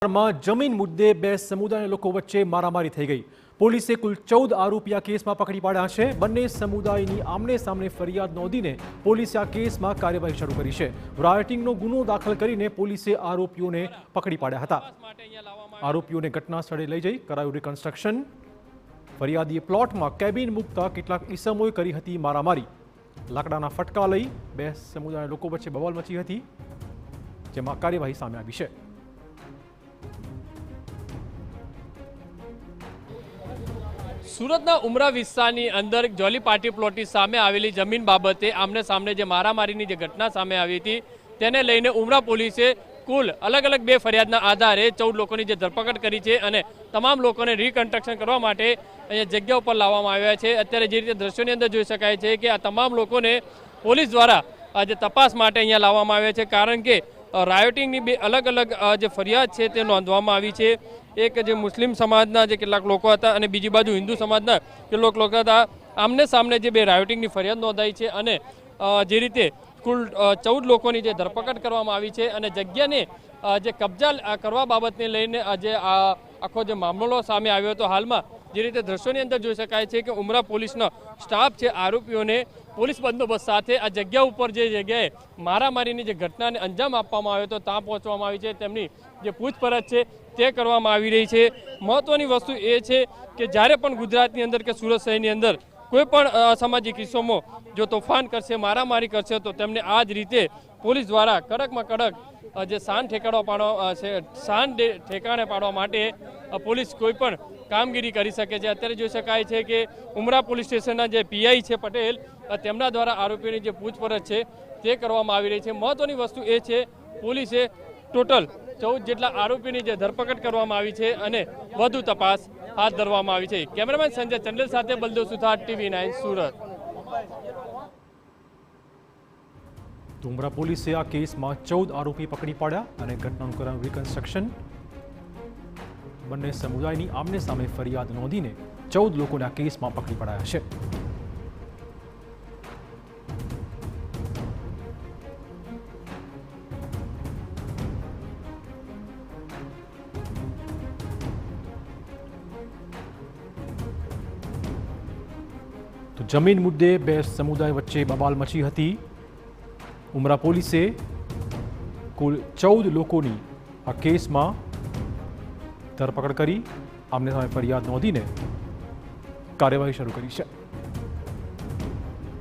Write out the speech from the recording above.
जमीन मुद्दे बे समुदाय लोको वच्चे मारामारी થઈ ગઈ। પોલીસે કુલ 14 આરોપીયા કેસમાં પકડી પાડ્યા છે। બંને સમુદાયની આમને સામને ફરિયાદ નોંધીને પોલીસે આ કેસમાં કાર્યવાહી શરૂ કરી છે। રાયોટિંગનો ગુનો દાખલ કરીને પોલીસે આરોપીઓને પકડી પાડ્યા હતા। આરોપીઓને ઘટના સ્થળે લઈ જઈ કરાયું રિકન્સ્ટ્રક્શન। ફરિયાદીએ પ્લોટમાં કેબિન મૂકતા કેટલાક ઈસમોએ કરી હતી મારામારી। લાકડાના ફટકા લઈ બે સમુદાયના લોકો વચ્ચે બવાલ મચી હતી, જેમાં કાર્યવાહી સામે આવી છે। સુરતના ઉમરા વિસ્તારની અંદર જોલી પાર્ટી પ્લોટની સામે આવેલી જમીન બાબતે આમને સામને જે મારામારીની જે ઘટના સામે આવી હતી તેને લઈને ઉમરા પોલીસે કુલ અલગ અલગ બે ફરિયાદના આધારે 14 લોકોની જે ધરપકડ કરી છે અને તમામ લોકોને રીકન્સ્ટ્રક્શન કરવા માટે અહીંયા જગ્યા ઉપર લાવવામાં આવ્યા છે। અત્યારે જે રીતે દ્રશ્યોની અંદર જોઈ શકાય છે કે આ તમામ લોકોને પોલીસ દ્વારા આજે તપાસ માટે અહીંયા લાવવામાં આવ્યા છે, કારણ કે રાયોટિંગની બે અલગ અલગ જે ફરિયાદ છે તે નોંધવામાં આવી છે। એક જે મુસ્લિમ સમાજના જે કેટલાક લોકો હતા અને બીજી બાજુ હિન્દુ સમાજના કેટલાક લોકો હતા। આમને સામને જે બે રાયોટિંગની ફરિયાદ નોંધાઈ છે અને જે રીતે કુલ 14 લોકોની જે ધરપકડ કરવામાં આવી છે અને જગ્યાને જે કબજા કરવા બાબતને લઈને આજે આખો જે મામલો સામે આવ્યો હતો। હાલમાં જે રીતે દ્રશ્યોની અંદર જોઈ શકાય છે કે ઉમરા પોલીસનો સ્ટાફ છે આરોપીઓને પોલીસ બંદોબસ્ત સાથે આ જગ્યા ઉપર જે જગ્યાએ મારામારીની જે ઘટનાને અંજામ આપવામાં આવ્યો હતો ત્યાં પહોંચવામાં આવી છે। તેમની જે પૂછપરછ છે તે કરવામાં આવી રહી છે। મહત્વની વસ્તુ એ છે કે જ્યારે પણ ગુજરાતની અંદર કે સુરત શહેરની અંદર કોઈ પણ અસામાજિક કિસ્સોમાં જો તોફાન કરશે, મારામારી કરશે તો તેમને આ જ રીતે પોલીસ દ્વારા કડકમાં કડક જે શાન ઠેકાણે પાડવા માટે પોલીસ કોઈ પણ કામગીરી કરી શકે છે। અત્યારે જોઈ શકાય છે કે ઉમરા પોલીસ સ્ટેશનના જે પીઆઈ છે પટેલ, તેમના દ્વારા આરોપીઓની જે પૂછપરછ છે તે કરવામાં આવી રહી છે। મહત્વની વસ્તુ એ છે પોલીસે ટોટલ 14 જેટલા આરોપીની જે ધરપકડ કરવામાં આવી છે અને વધુ તપાસ હાથ ધરવામાં આવી છે। કેમેરામેન સંજય ચંડેલ સાથે બલદેવ સુથાર, TV9 સુરત। ઉમરા પોલીસે આ કેસમાં 14 આરોપી પકડી પાડ્યા અને ઘટનાનું કરાયું રિકન્સ્ટ્રક્શન। બંને સમુદાયની આમને સામે ફરિયાદ નોંધીને 14 લોકોને આ કેસમાં પકડી પાડ્યા છે। તો જમીન મુદ્દે બે સમુદાય વચ્ચે બબાલ મચી હતી। ઉમરા પોલીસે કુલ 14 લોકોની આ કેસમાં ધરપકડ કરી આમને સામે ફરિયાદ નોંધીને કાર્યવાહી શરૂ કરી છે।